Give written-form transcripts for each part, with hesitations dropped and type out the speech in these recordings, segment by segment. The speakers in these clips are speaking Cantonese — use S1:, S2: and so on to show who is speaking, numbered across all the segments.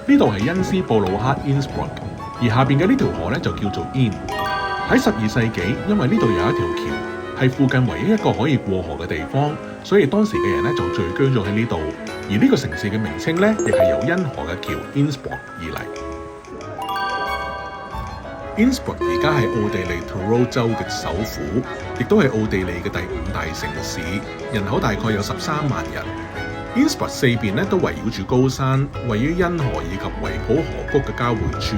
S1: 呢度係恩斯布魯克 Innsbruck， 而下邊嘅呢條河咧就叫做 Inn。喺12世紀，因為呢度有一條橋，係附近唯一一個可以過河嘅地方，所以當時嘅人咧就聚居咗喺呢度。而呢個城市嘅名稱咧，亦係由因河嘅橋 Innsbruck 而嚟。Innsbruck 而家係奧地利 Tyrol 州嘅首府，亦都係奧地利嘅第5大城市，人口大概有13萬人。Innsbruck 四邊咧都圍繞住高山，位於因河以及維普河谷嘅交匯處，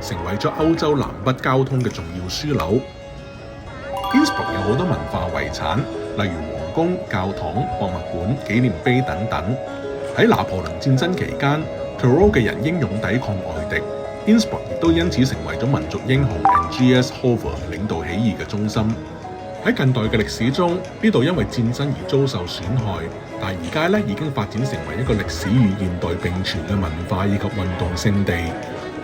S1: 成為咗歐洲南北交通嘅重要樞紐。Innsbruck 有好多文化遺產，例如皇宮、教堂、博物館、紀念碑等等。喺拿破崙戰爭期間 ，Tyrol 嘅人英勇抵抗外敵。Innsbruck 亦都因此成為咗民族英雄 Andreas Hofer 領導起義嘅中心。喺近代嘅歷史中，呢度因為戰爭而遭受損害，但而家咧已經發展成為一個歷史與現代並存嘅文化以及運動勝地。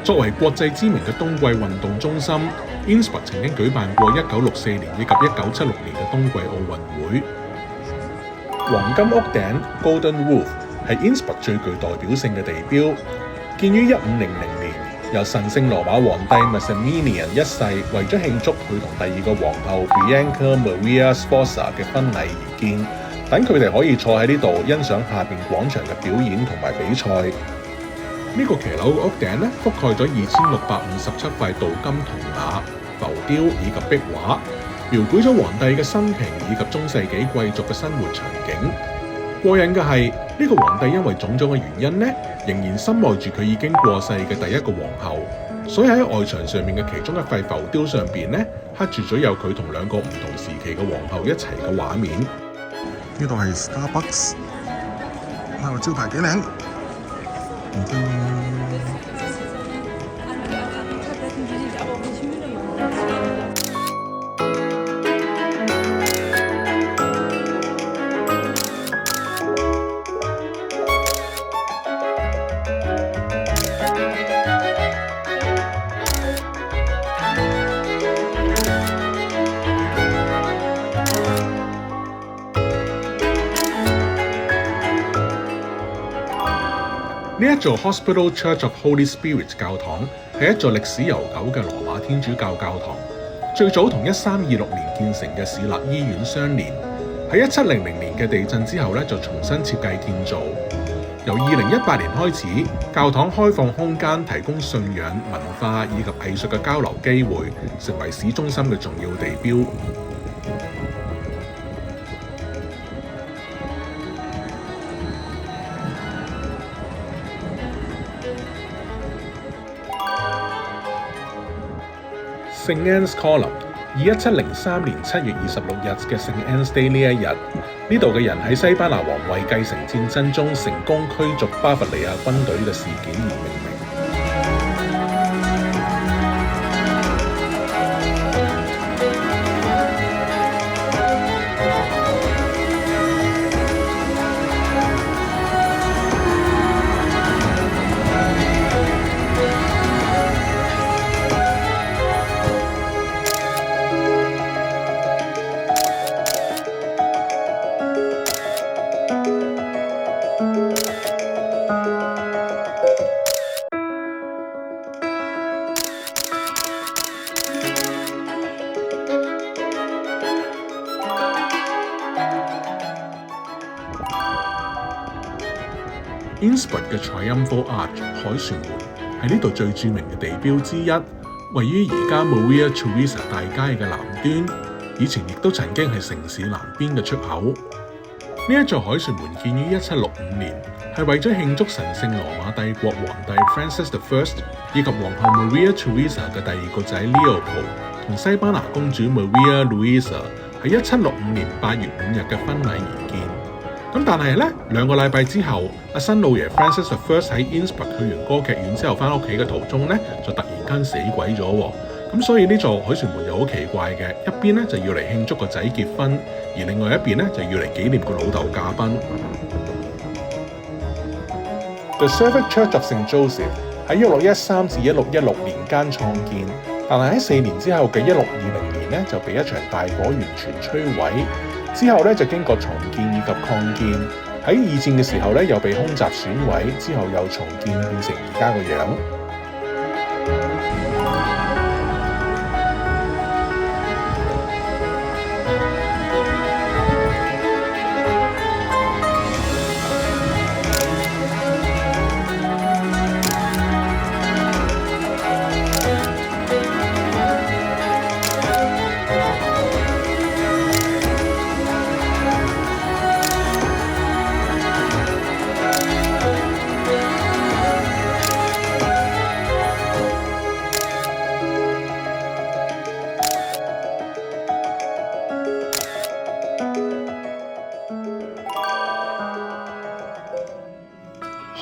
S1: 作為國際知名嘅冬季運動中心 ，Innsbruck 曾經舉辦過1964年以及1976年嘅冬季奧運會。黃金屋頂 Golden Roof 係 Innsbruck 最具代表性嘅地標，建於1500年。由神聖羅馬皇帝 Maximilian 一世為咗慶祝佢同第2個皇后 Bianca Maria Sforza 嘅婚禮而建，等佢哋可以坐喺呢度欣賞下邊廣場嘅表演同埋比賽。呢個騎樓嘅屋頂咧，覆蓋咗2657塊鍍金銅瓦、浮雕以及壁畫，描繪咗皇帝嘅生平以及中世紀貴族嘅生活場景。過癮嘅係呢個皇帝因為種種嘅原因咧，仍然深愛住佢已經過世嘅第1個皇后，所以喺外牆上面嘅其中一塊浮雕上邊咧，刻住咗有佢同2個唔同時期嘅皇后一齊嘅畫面。
S2: 呢度係 Starbucks， 呢個招牌幾靚。
S1: 呢一座 Hospital Church of Holy Spirit 教堂係一座歷史悠久嘅羅馬天主教教堂，最早同1326年建成嘅市立醫院相連。喺1700年嘅地震之後咧，就重新設計建造。由2018年開始，教堂開放空間，提供信仰、文化以及藝術嘅交流機會，成為市中心嘅重要地標。聖 Anne's Column 以1703年7月26日嘅聖 Anne's Day 呢一日，呢度嘅人喺西班牙皇位繼承戰爭中成功驅逐巴伐利亞軍隊嘅事件而命名。Innsbruck 嘅 Triumphal Arch 凱旋門係呢度最著名嘅地標之一，位於而家 Maria Theresa 大街嘅南端，以前亦都曾經係城市南邊嘅出口。呢一座凱旋門建於1765年，係為咗慶祝神聖羅馬帝國皇帝 Francis I 以及皇后 Maria Theresa 嘅第2個仔 Leopold 同西班牙公主 Maria Luisa 喺1765年8月5日嘅婚禮而建。咁但係咧，2個禮拜之後，阿新老爺 Francis I 喺 Innsbruck 去完歌劇院之後翻屋企嘅途中咧，就突然間死鬼咗喎。咁所以呢座凱旋門又好奇怪嘅，一邊咧就要嚟慶祝個仔結婚，而另外一邊咧就要嚟紀念個老豆駕崩。The Servet Church of St. Joseph 喺1613至1616年間創建，但係喺4年之後嘅1620年咧就被一場大火完全摧毀。之後咧就經過重建以及擴建，喺二戰嘅時候咧，又被空襲損毀，之後又重建變成而家個樣。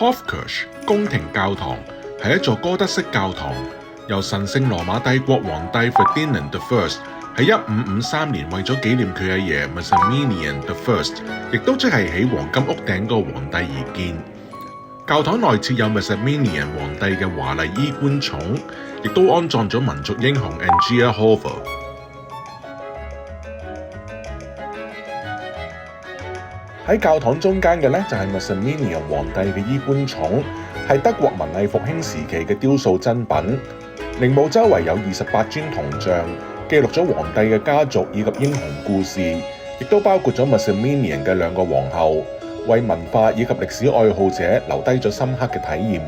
S1: Hofkirche 宮廷教堂係一座哥德式教堂，由神聖羅馬帝國皇帝 Ferdinand I 喺1553年為咗紀念佢阿爺 Maximilian I， 亦都即係起黃金屋頂個皇帝而建。教堂內設有 Maximilian 皇帝嘅華麗衣冠冢，亦都安葬咗民族英雄 Angia Hofer。喺教堂中間嘅咧就係 Maximilian 皇帝嘅衣冠冢，係德國文藝復興時期嘅雕塑真品。陵墓周圍有28尊銅像，記錄咗皇帝嘅家族以及英雄故事，亦都包括咗 Maximilian 嘅2個皇后，為文化以及歷史愛好者留低咗深刻嘅體驗。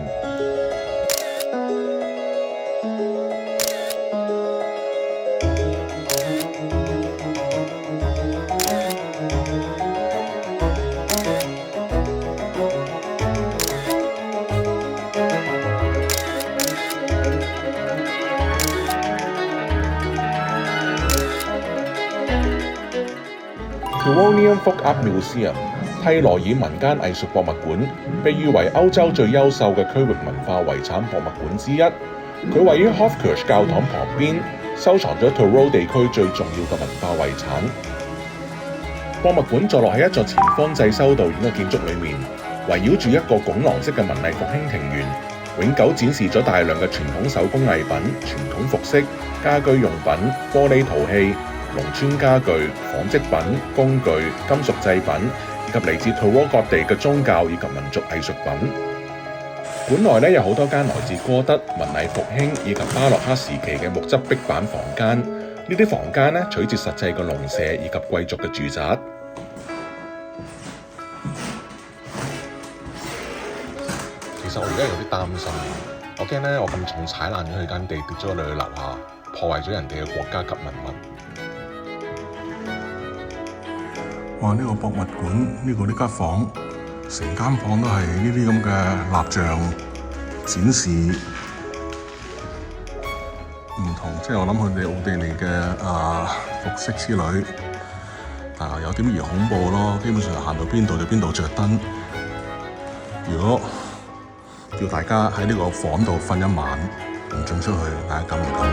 S1: Tironian Folk Art Museum 蒂羅爾民間藝術博物館被譽為歐洲最優秀嘅區域文化遺產博物館之一。佢位於 Hofkirche 教堂旁邊，收藏咗 Tyrol 地區最重要嘅文化遺產。博物館坐落喺一座前方濟修道院嘅建築裏面，圍繞住一個拱廊式嘅文藝復興庭園，永久展示咗大量嘅傳統手工藝品、傳統服飾、家居用品、玻璃陶器、農村家具、紡織品、工具、金屬製品，以及嚟自 Tyrol 各地嘅宗教以及民族藝術品。館內有好多間來自哥德、文藝復興以及巴洛克時期嘅木質壁板房間。呢啲房間取自實際嘅農舍以及貴族嘅住宅。其實我而家有啲擔心，我驚咧我咁重踩爛咗佢間地，跌咗落去樓下，破壞咗人哋嘅國家級文物。
S2: 哇！呢個博物館呢間房，成間房都係呢啲咁嘅蠟像展示，唔同即係我諗佢哋奧地利嘅服飾之類，有啲乜嘢恐怖咯？基本上行到邊度就邊度着燈。如果叫大家喺呢個房度瞓一晚，唔准出去，大家敢唔敢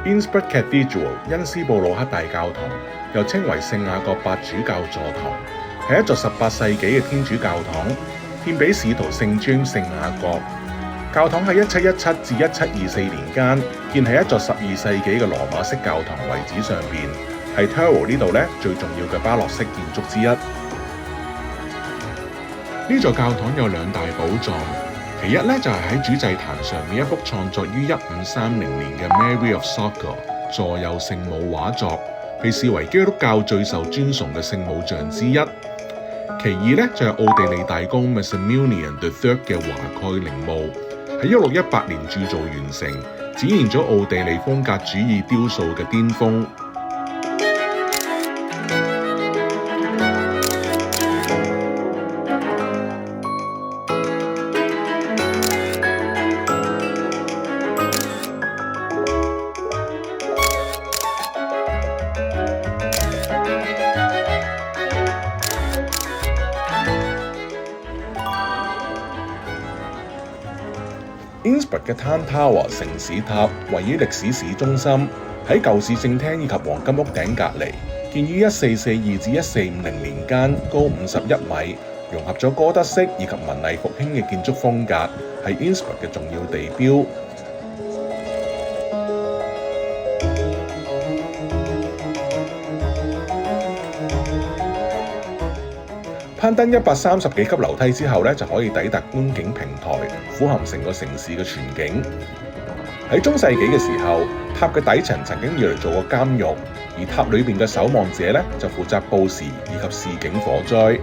S2: ？Innsbruck
S1: Cathedral 恩斯布魯克大教堂，又稱為聖雅各伯主教座堂，係一座18世紀嘅天主教堂，獻俾使徒聖詹聖雅各。教堂喺1717至1724年間建喺一座12世紀嘅羅馬式教堂遺址上邊，係 Tyrol 呢度最重要嘅巴洛式建築之一。呢座教堂有2大寶藏。其一就係喺主祭壇上面一幅創作於1530年嘅 Mary of Succor 座右聖母畫作，被視為基督教最受尊崇嘅聖母像之一。其二就係奧地利大公 Maximilian III 嘅華蓋陵墓，喺1618年鑄造完成，展現咗奧地利風格主義雕塑嘅巔峰。Innsbruck 嘅 Town Tower 城市塔位於歷史市中心，喺舊市政廳以及黃金屋頂隔離，建於1442至1450年間，高51米，融合咗哥德式以及文藝復興嘅建築風格，係 Innsbruck 嘅重要地標。攀登130幾級樓梯之後咧，就可以抵達觀景平台，俯瞰成個城市嘅全景。喺中世紀嘅時候，塔嘅底層曾經用嚟做過監獄，而塔裏邊嘅守望者咧就負責報時以及示警火災。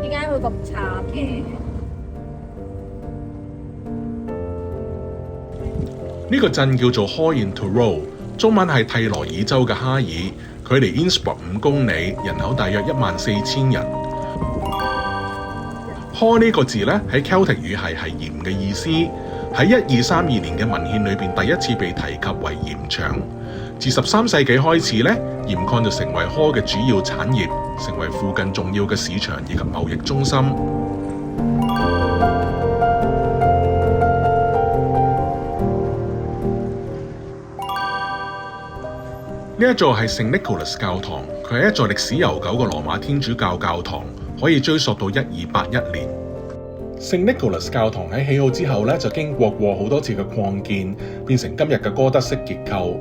S3: 點解會咁慘嘅？
S1: 呢個鎮叫做 Hall in Truro， 中文係蒂羅爾州嘅哈爾，距離 Innsbruck 5公里，人口大約14000人。Hall 呢個字咧喺 Celtic 語係鹽嘅意思，喺1232年嘅文獻裏邊第一次被提及為鹽場。自13世紀開始咧，鹽礦就成為 Hall 嘅主要產業，成為附近重要嘅市場以及貿易中心。呢一座係聖 Nicholas 教堂，佢係一座歷史悠久嘅羅馬天主教教堂，可以追溯到1281年。聖 Nicholas 教堂喺起好之後咧，就經過好多次嘅擴建，變成今日嘅哥德式結構。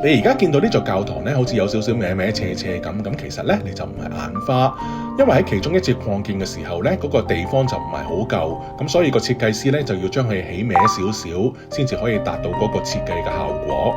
S1: 你而家見到呢座教堂咧，好似有少少歪歪斜斜咁，其實咧你就唔係眼花，因為喺其中一次擴建嘅時候咧，嗰個地方就唔係好夠，咁所以個設計師咧就要將佢起歪少少，先至可以達到嗰個設計嘅效果。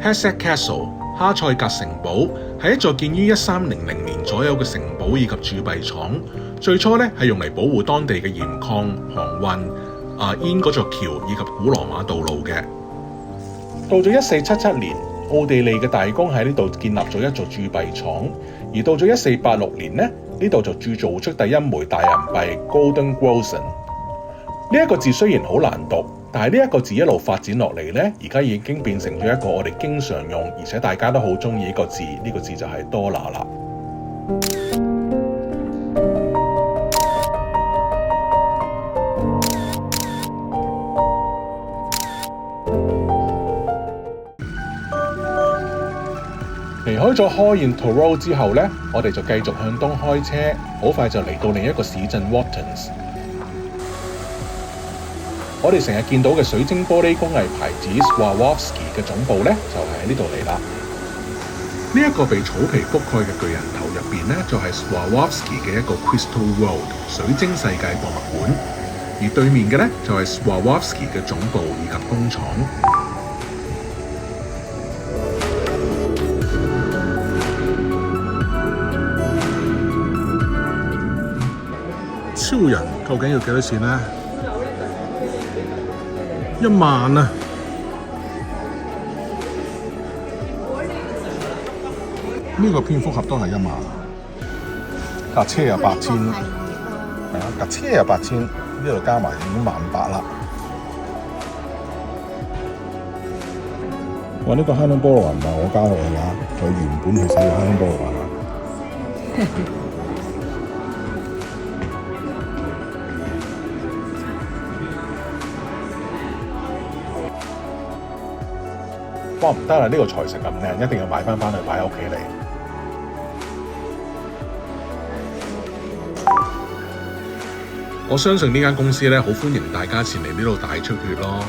S1: Hessex Castle 哈塞格城堡係一座建於1300年左右嘅城堡以及鑄幣廠，最初咧係用嚟保護當地嘅鹽礦、航運、煙嗰座橋以及古羅馬道路嘅。到咗1477年，奧地利嘅大公喺呢度建立咗一座鑄幣廠，而到咗1486年咧，呢度就鑄造出第一枚大銀幣 Golden Groschen。呢一個字雖然好難讀，但係呢一個字一路發展落嚟咧，而家已經變成咗一個我哋經常用，而且大家都好中意一個字，呢個字就係多拿啦。離開咗 Hall in Truro 之後咧，我哋就繼續向東開車，好快就嚟到另一個市鎮 Wattens。我哋成日見到嘅水晶玻璃工藝牌子 Swarovski 嘅總部咧，就係喺呢度嚟啦。呢一個被草皮覆蓋嘅巨人頭入邊咧，就係 Swarovski 嘅一個 Crystal World 水晶世界博物館，而對面嘅咧就係 Swarovski 嘅總部以及工廠。
S2: 超人究竟要幾多錢呢？1萬啊！呢個蝙蝠俠都係1萬，架車又8000，係啊，架車又8000，呢度加埋已經18000啦。哇！呢個香港菠蘿唔係我加落去㗎，佢原本係寫香港菠蘿啊。
S1: 哇！唔得啦，呢個財神咁靚，一定要買翻去擺喺屋企嚟。我相信呢間公司咧，好歡迎大家前嚟呢度大出血咯。